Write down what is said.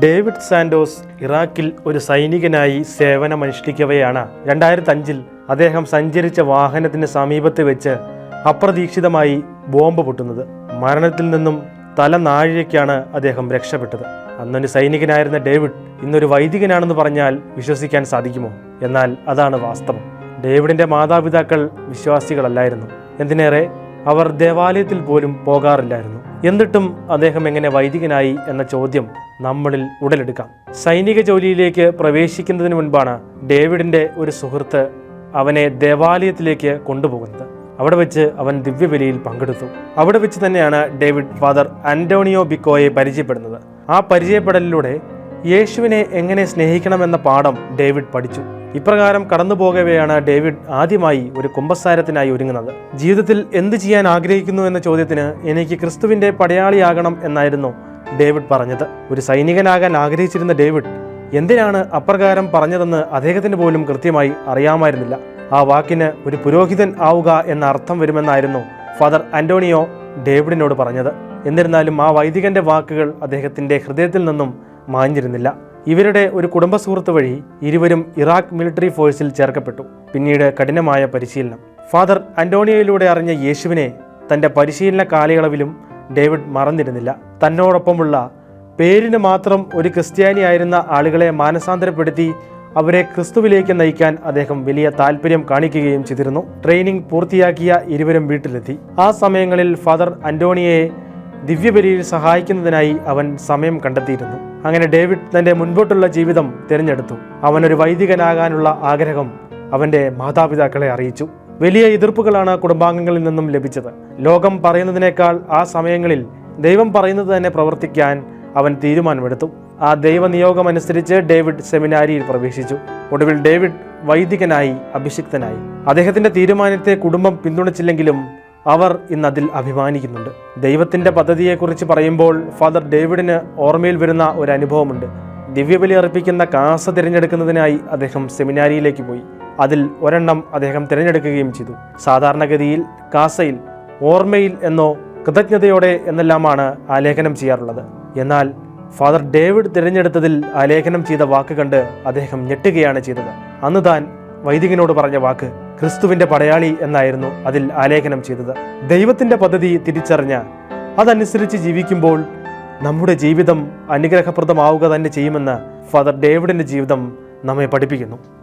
David Santos ഇറാഖിൽ ഒരു സൈനികനായി സേവനമനുഷ്ഠിക്കവെയാണ് 2005 അദ്ദേഹം സഞ്ചരിച്ച വാഹനത്തിന് സമീപത്ത് വെച്ച് അപ്രതീക്ഷിതമായി ബോംബ് പൊട്ടുന്നത്. മരണത്തിൽ നിന്നും തലനാഴികയ്ക്കാണ് അദ്ദേഹം രക്ഷപ്പെട്ടത്. അന്നൊരു സൈനികനായിരുന്ന ഡേവിഡ് ഇന്നൊരു വൈദികനാണെന്ന് പറഞ്ഞാൽ വിശ്വസിക്കാൻ സാധിക്കുമോ? എന്നാൽ അതാണ് വാസ്തവം. ഡേവിഡിന്റെ മാതാപിതാക്കൾ വിശ്വാസികളല്ലായിരുന്നു. എന്തിനേറെ അവർ ദേവാലയത്തിൽ പോലും പോകാറില്ലായിരുന്നു. എന്നിട്ടും അദ്ദേഹം എങ്ങനെ വൈദികനായി എന്ന ചോദ്യം നമ്മളിൽ ഉടലെടുക്കാം. സൈനിക ജോലിയിലേക്ക് പ്രവേശിക്കുന്നതിന് മുൻപാണ് ഡേവിഡിന്റെ ഒരു സുഹൃത്ത് അവനെ ദേവാലയത്തിലേക്ക് കൊണ്ടുപോകുന്നത്. അവിടെ വെച്ച് അവൻ ദിവ്യബലിയിൽ പങ്കെടുത്തു. അവിടെ വെച്ച് തന്നെയാണ് ഡേവിഡ് ഫാദർ അന്റോണിയോ ബിക്കോയെ പരിചയപ്പെടുന്നത്. ആ പരിചയപ്പെടലിലൂടെ യേശുവിനെ എങ്ങനെ സ്നേഹിക്കണമെന്ന പാഠം ഡേവിഡ് പഠിച്ചു. ഇപ്രകാരം കടന്നു പോകവെയാണ് ഡേവിഡ് ആദ്യമായി ഒരു കുമ്പസാരത്തിനായി ഒരുങ്ങുന്നത്. ജീവിതത്തിൽ എന്ത് ചെയ്യാൻ ആഗ്രഹിക്കുന്നു എന്ന ചോദ്യത്തിന് എനിക്ക് ക്രിസ്തുവിന്റെ പടയാളിയാകണം എന്നായിരുന്നു ഡേവിഡ് പറഞ്ഞത്. ഒരു സൈനികനാകാൻ ആഗ്രഹിച്ചിരുന്ന ഡേവിഡ് എന്തിനാണ് അപ്രകാരം പറഞ്ഞതെന്ന് അദ്ദേഹത്തിന് പോലും കൃത്യമായി അറിയാമായിരുന്നില്ല. ആ വാക്കിന് ഒരു പുരോഹിതൻ ആവുക എന്ന അർത്ഥം വരുമെന്നായിരുന്നു ഫാദർ അന്റോണിയോ ഡേവിഡിനോട് പറഞ്ഞത്. എന്നിരുന്നാലും ആ വൈദികന്റെ വാക്കുകൾ അദ്ദേഹത്തിന്റെ ഹൃദയത്തിൽ നിന്നും മാഞ്ഞിരുന്നില്ല. ഇവരുടെ ഒരു കുടുംബ സുഹൃത്ത് വഴി ഇരുവരും ഇറാഖ് മിലിറ്ററി ഫോഴ്സിൽ ചേർക്കപ്പെട്ടു. പിന്നീട് കഠിനമായ പരിശീലനം. ഫാദർ അന്റോണിയോയിലൂടെ അറിഞ്ഞ യേശുവിനെ തന്റെ പരിശീലന കാലയളവിലും ഡേവിഡ് മറന്നിരുന്നില്ല. തന്നോടൊപ്പമുള്ള പേരിന് മാത്രം ഒരു ക്രിസ്ത്യാനിയായിരുന്ന ആളുകളെ മാനസാന്തരപ്പെടുത്തി അവരെ ക്രിസ്തുവിലേക്ക് നയിക്കാൻ അദ്ദേഹം വലിയ താല്പര്യം കാണിക്കുകയും ചെയ്തിരുന്നു. ട്രെയിനിങ് പൂർത്തിയാക്കിയ ഇരുവരും വീട്ടിലെത്തി. ആ സമയങ്ങളിൽ ഫാദർ അന്റോണിയോയെ ദിവ്യബലിയിൽ സഹായിക്കുന്നതിനായി അവൻ സമയം കണ്ടെത്തിയിരുന്നു. അങ്ങനെ ഡേവിഡ് തന്റെ മുൻപോട്ടുള്ള ജീവിതം തിരഞ്ഞെടുത്തു. അവനൊരു വൈദികനാകാനുള്ള ആഗ്രഹം അവന്റെ മാതാപിതാക്കളെ അറിയിച്ചു. വലിയ എതിർപ്പുകളാണ് കുടുംബാംഗങ്ങളിൽ നിന്നും ലഭിച്ചത്. ലോകം പറയുന്നതിനേക്കാൾ ആ സമയങ്ങളിൽ ദൈവം പറയുന്നത് തന്നെ പ്രവർത്തിക്കാൻ അവൻ തീരുമാനമെടുത്തു. ആ ദൈവനിയോഗമനുസരിച്ച് ഡേവിഡ് സെമിനാരിയിൽ പ്രവേശിച്ചു. ഒടുവിൽ ഡേവിഡ് വൈദികനായി അഭിഷിക്തനായി. അദ്ദേഹത്തിന്റെ തീരുമാനത്തെ കുടുംബം പിന്തുണച്ചില്ലെങ്കിലും അവർ ഇന്ന് അതിൽ അഭിമാനിക്കുന്നുണ്ട്. ദൈവത്തിന്റെ പദ്ധതിയെക്കുറിച്ച് പറയുമ്പോൾ ഫാദർ ഡേവിഡിന് ഓർമ്മയിൽ വരുന്ന ഒരു അനുഭവമുണ്ട്. ദിവ്യബലി അർപ്പിക്കുന്ന കാസ തിരഞ്ഞെടുക്കുന്നതിനായി അദ്ദേഹം സെമിനാരിയിലേക്ക് പോയി. അതിൽ ഒരെണ്ണം അദ്ദേഹം തിരഞ്ഞെടുക്കുകയും ചെയ്തു. സാധാരണഗതിയിൽ കാസയിൽ ഓർമ്മയിൽ എന്നോ കൃതജ്ഞതയോടെ എന്നെല്ലാമാണ് ആലേഖനം ചെയ്യാറുള്ളത്. എന്നാൽ ഫാദർ ഡേവിഡ് തിരഞ്ഞെടുത്തതിൽ ആലേഖനം ചെയ്ത വാക്ക് കണ്ട് അദ്ദേഹം ഞെട്ടുകയാണ് ചെയ്തത്. അന്ന് താൻ വൈദികനോട് പറഞ്ഞ വാക്ക് ക്രിസ്തുവിന്റെ പടയാളി എന്നായിരുന്നു അതിൽ ആലേഖനം ചെയ്തത്. ദൈവത്തിന്റെ പദ്ധതി തിരിച്ചറിഞ്ഞ് അതനുസരിച്ച് ജീവിക്കുമ്പോൾ നമ്മുടെ ജീവിതം അനുഗ്രഹപ്രദമാവുക തന്നെ ചെയ്യുമെന്ന് ഫാദർ ഡേവിഡിന്റെ ജീവിതം നമ്മെ പഠിപ്പിക്കുന്നു.